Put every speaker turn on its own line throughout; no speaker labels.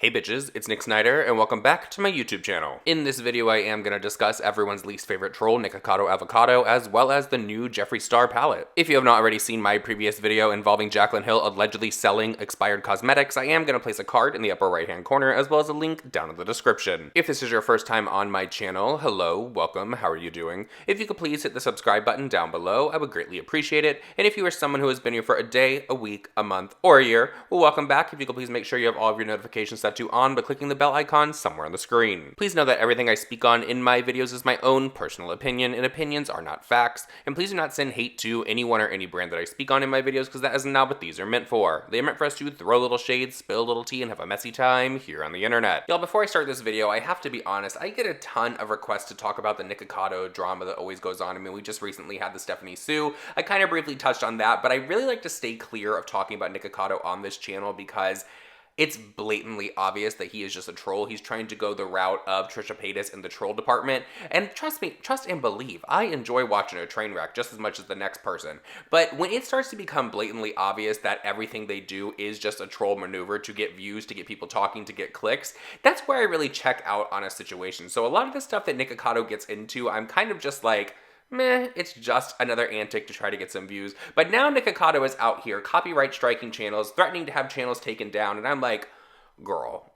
Hey bitches, it's Nick Snyder, and welcome back to my YouTube channel. In this video, I am going to discuss everyone's least favorite troll, Nikocado Avocado, as well as the new Jeffree Star palette. If you have not already seen my previous video involving Jaclyn Hill allegedly selling expired cosmetics, I am going to place a card in the upper right hand corner, as well as a link down in the description. If this is your first time on my channel, hello, welcome, how are you doing? If you could please hit the subscribe button down below, I would greatly appreciate it. And if you are someone who has been here for a day, a week, a month, or a year, well, welcome back. If you could please make sure you have all of your notifications set to on by clicking the bell icon somewhere on the screen. Please know that everything I speak on in my videos is my own personal opinion, and opinions are not facts. And please do not send hate to anyone or any brand that I speak on in my videos, because that is not what these are meant for. They are meant for us to throw little shades, spill a little tea, and have a messy time here on the internet. Y'all, before I start this video, I have to be honest, I get a ton of requests to talk about the Nikocado drama that always goes on. I mean, we just recently had the Stephanie Sue. I kind of briefly touched on that, but I really like to stay clear of talking about Nikocado on this channel because it's blatantly obvious that he is just a troll. He's trying to go the route of Trisha Paytas in the troll department. And trust me, trust and believe, I enjoy watching a train wreck just as much as the next person. But when it starts to become blatantly obvious that everything they do is just a troll maneuver to get views, to get people talking, to get clicks, that's where I really check out on a situation. So a lot of the stuff that Nikocado gets into, I'm kind of just like, meh, it's just another antic to try to get some views. But now Nikocado is out here copyright striking channels, threatening to have channels taken down, and I'm like, girl,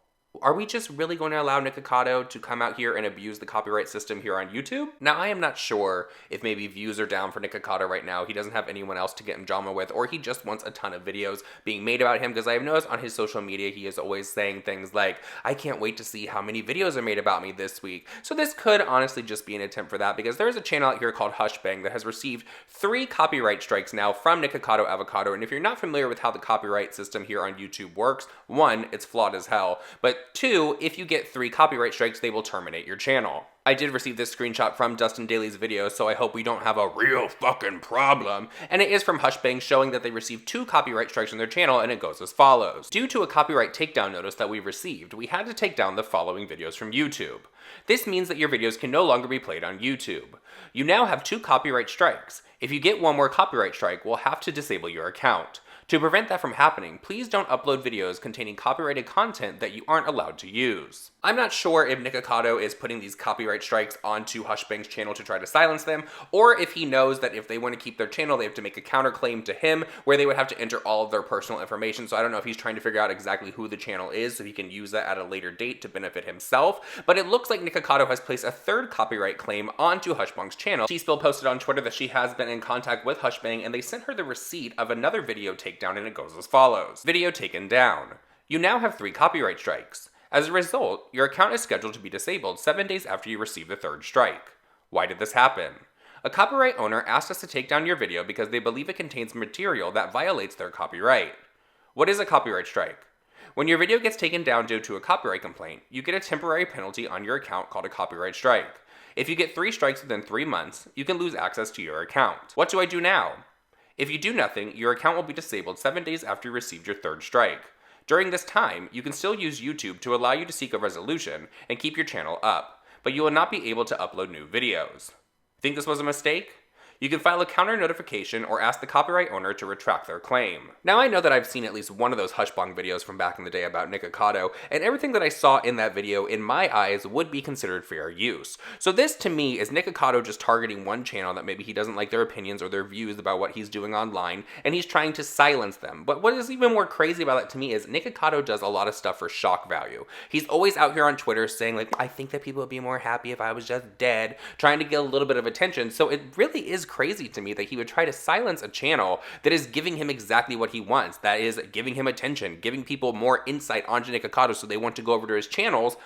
are we just really going to allow Nikocado to come out here and abuse the copyright system here on YouTube? Now, I am not sure if maybe views are down for Nikocado right now. He doesn't have anyone else to get him drama with, or he just wants a ton of videos being made about him, because I have noticed on his social media, he is always saying things like, I can't wait to see how many videos are made about me this week. So this could honestly just be an attempt for that, because there's a channel out here called HushBang that has received 3 copyright strikes now from Nikocado Avocado. And if you're not familiar with how the copyright system here on YouTube works, 1, it's flawed as hell, but 2, if you get 3 copyright strikes, they will terminate your channel. I did receive this screenshot from Dustin Daly's video, so I hope we don't have a real fucking problem. And it is from HushBang, showing that they received 2 copyright strikes on their channel, and it goes as follows. Due to a copyright takedown notice that we received, we had to take down the following videos from YouTube. This means that your videos can no longer be played on YouTube. You now have 2 copyright strikes. If you get one more copyright strike, we'll have to disable your account. To prevent that from happening, please don't upload videos containing copyrighted content that you aren't allowed to use. I'm not sure if Nikocado is putting these copyright strikes onto HushBang's channel to try to silence them, or if he knows that if they want to keep their channel, they have to make a counterclaim to him, where they would have to enter all of their personal information. So I don't know if he's trying to figure out exactly who the channel is so he can use that at a later date to benefit himself. But it looks like Nikocado has placed a 3rd copyright claim onto HushBang's channel. She still posted on Twitter that she has been in contact with HushBang, and they sent her the receipt of another video takedown, and it goes as follows. Video taken down. You now have 3 copyright strikes. As a result, your account is scheduled to be disabled 7 days after you receive the 3rd strike. Why did this happen? A copyright owner asked us to take down your video because they believe it contains material that violates their copyright. What is a copyright strike? When your video gets taken down due to a copyright complaint, you get a temporary penalty on your account called a copyright strike. If you get 3 strikes within 3 months, you can lose access to your account. What do I do now? If you do nothing, your account will be disabled 7 days after you received your 3rd strike. During this time, you can still use YouTube to allow you to seek a resolution and keep your channel up, but you will not be able to upload new videos. Think this was a mistake? You can file a counter notification or ask the copyright owner to retract their claim. Now, I know that I've seen at least one of those HushBang videos from back in the day about Nikocado, and everything that I saw in that video, in my eyes, would be considered fair use. So this, to me, is Nikocado just targeting one channel that maybe he doesn't like their opinions or their views about what he's doing online, and he's trying to silence them. But what is even more crazy about that to me is Nikocado does a lot of stuff for shock value. He's always out here on Twitter saying, like, I think that people would be more happy if I was just dead, trying to get a little bit of attention. So it really is crazy to me that he would try to silence a channel that is giving him exactly what he wants, that is giving him attention, giving people more insight onto Nikocado so they want to go over to his channels,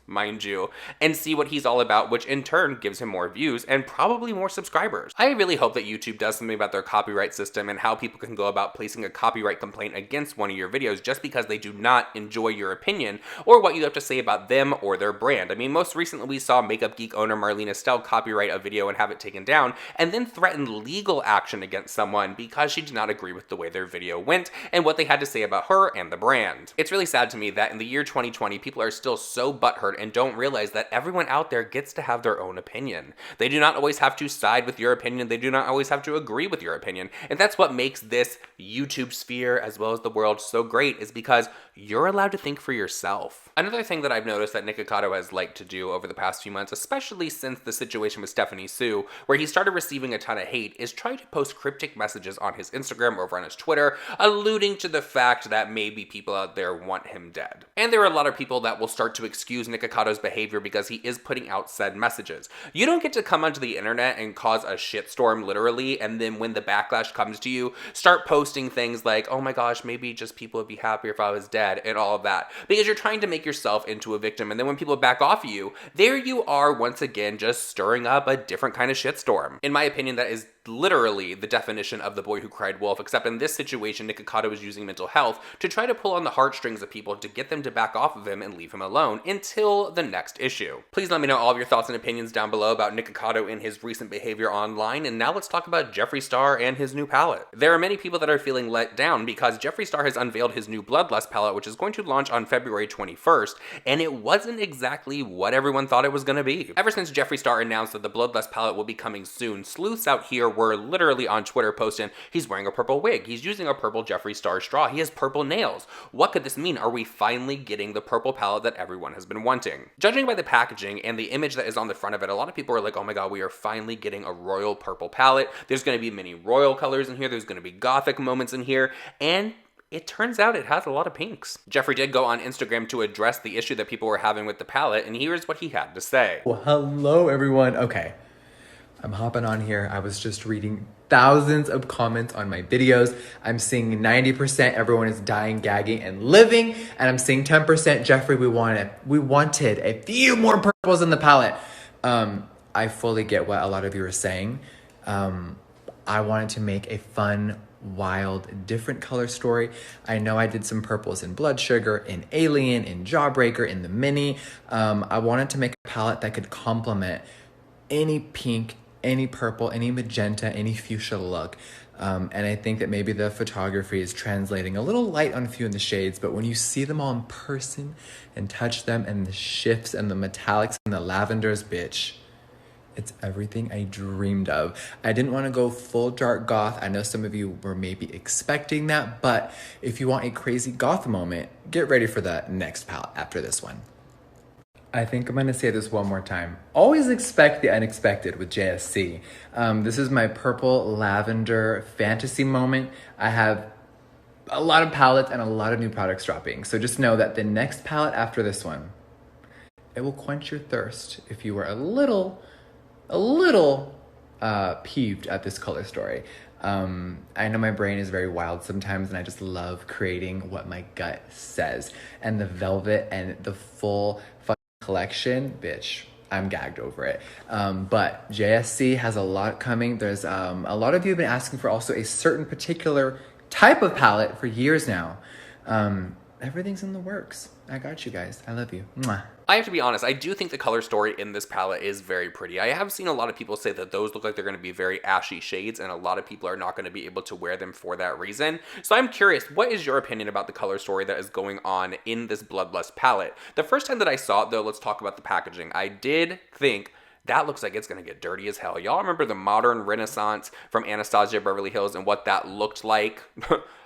mind you, and see what he's all about, which in turn gives him more views and probably more subscribers. I really hope that YouTube does something about their copyright system and how people can go about placing a copyright complaint against one of your videos just because they do not enjoy your opinion or what you have to say about them or their brand. I mean, most recently we saw Makeup Geek owner Marlene Estelle copyright a video and have it taken down, and then threatened legal action against someone because she did not agree with the way their video went and what they had to say about her and the brand. It's really sad to me that in the year 2020, people are still so butthurt and don't realize that everyone out there gets to have their own opinion. They do not always have to side with your opinion. They do not always have to agree with your opinion. And that's what makes this YouTube sphere as well as the world so great, is because you're allowed to think for yourself. Another thing that I've noticed that Nikocado has liked to do over the past few months, especially since the situation with Stephanie Sue, where he started receiving a ton of hate, is try to post cryptic messages on his Instagram or over on his Twitter, alluding to the fact that maybe people out there want him dead. And there are a lot of people that will start to excuse Nikocado's behavior because he is putting out said messages. You don't get to come onto the internet and cause a shitstorm literally, and then when the backlash comes to you, start posting things like, oh my gosh, maybe just people would be happier if I was dead, and all of that. Because you're trying to make yourself into a victim, and then when people back off of you, there you are once again just stirring up a different kind of shitstorm. In my opinion, that is literally the definition of the boy who cried wolf, except in this situation, Nikocado was using mental health to try to pull on the heartstrings of people to get them to back off of him and leave him alone until the next issue. Please let me know all of your thoughts and opinions down below about Nikocado and his recent behavior online, and now let's talk about Jeffree Star and his new palette. There are many people that are feeling let down because Jeffree Star has unveiled his new Bloodlust palette, which is going to launch on February 21st, and it wasn't exactly what everyone thought it was going to be. Ever since Jeffree Star announced that the Bloodlust palette will be coming soon, sleuths out here were literally on Twitter posting, he's wearing a purple wig, he's using a purple Jeffree Star straw, he has purple nails. What could this mean? Are we finally getting the purple palette that everyone has been wanting? Judging by the packaging and the image that is on the front of it, a lot of people are like, oh my god, we are finally getting a royal purple palette. There's going to be many royal colors in here, there's going to be gothic moments in here, and it turns out it has a lot of pinks. Jeffree did go on Instagram to address the issue that people were having with the palette, and here's what he had to say.
Well, hello everyone. Okay, I'm hopping on here. I was just reading thousands of comments on my videos. I'm seeing 90% everyone is dying, gagging, and living, and I'm seeing 10% Jeffree, we wanted a few more purples in the palette. I fully get what a lot of you are saying. I wanted to make a fun, wild, different color story. I know I did some purples in Blood Sugar, in Alien, in Jawbreaker, in the Mini. I wanted to make a palette that could complement any pink, any purple, any magenta, any fuchsia look. And I think that maybe the photography is translating a little light on a few in the shades, but when you see them all in person and touch them and the shifts and the metallics and the lavenders, bitch, it's everything I dreamed of. I didn't want to go full dark goth. I know some of you were maybe expecting that, but if you want a crazy goth moment, get ready for the next palette after this one. I think I'm gonna say this one more time. Always expect the unexpected with JSC. This is my purple lavender fantasy moment. I have a lot of palettes and a lot of new products dropping. So just know that the next palette after this one, it will quench your thirst if you were a little peeved at this color story. I know my brain is very wild sometimes, and I just love creating what my gut says. And the velvet and the full collection, bitch, I'm gagged over it. But JSC has a lot coming. There's a lot of you have been asking for also a certain particular type of palette for years now. Everything's in the works. I got you guys. I love you. Mwah.
I have to be honest, I do think the color story in this palette is very pretty. I have seen a lot of people say that those look like they're going to be very ashy shades, and a lot of people are not going to be able to wear them for that reason. So I'm curious, what is your opinion about the color story that is going on in this Bloodlust palette? The first time that I saw it, though, let's talk about the packaging. I did think, that looks like it's going to get dirty as hell. Y'all remember the modern renaissance from Anastasia Beverly Hills and what that looked like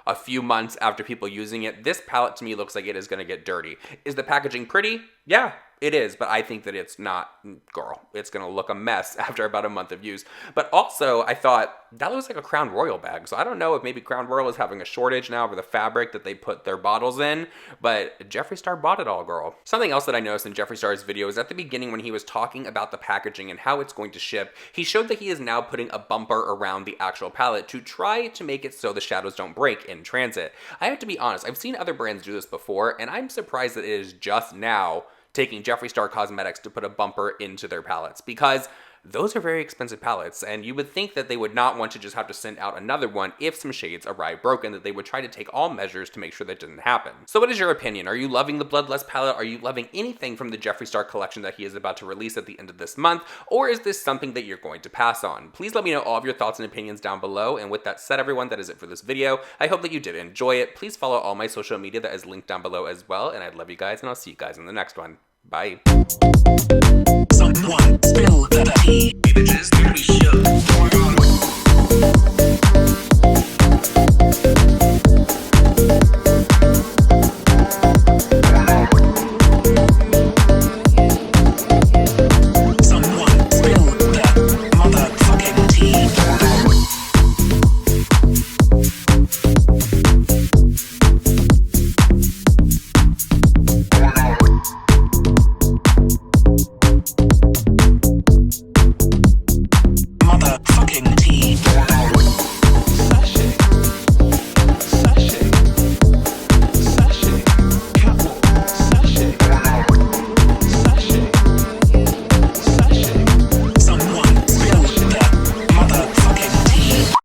a few months after people using it? This palette to me looks like it is going to get dirty. Is the packaging pretty? Yeah, it is, but I think that it's not, girl, it's going to look a mess after about a month of use. But also, I thought, that looks like a Crown Royal bag, so I don't know if maybe Crown Royal is having a shortage now over the fabric that they put their bottles in, but Jeffree Star bought it all, girl. Something else that I noticed in Jeffree Star's video is at the beginning when he was talking about the packaging and how it's going to ship, he showed that he is now putting a bumper around the actual palette to try to make it so the shadows don't break in transit. I have to be honest, I've seen other brands do this before, and I'm surprised that it is just now taking Jeffree Star Cosmetics to put a bumper into their palettes, because those are very expensive palettes, and you would think that they would not want to just have to send out another one if some shades arrive broken, that they would try to take all measures to make sure that didn't happen. So what is your opinion? Are you loving the Bloodlust palette? Are you loving anything from the Jeffree Star collection that he is about to release at the end of this month? Or is this something that you're going to pass on? Please let me know all of your thoughts and opinions down below. And with that said, everyone, that is it for this video. I hope that you did enjoy it. Please follow all my social media that is linked down below as well. And I love you guys, and I'll see you guys in the next one. Bye. Someone spill the tea. Bitches, we should.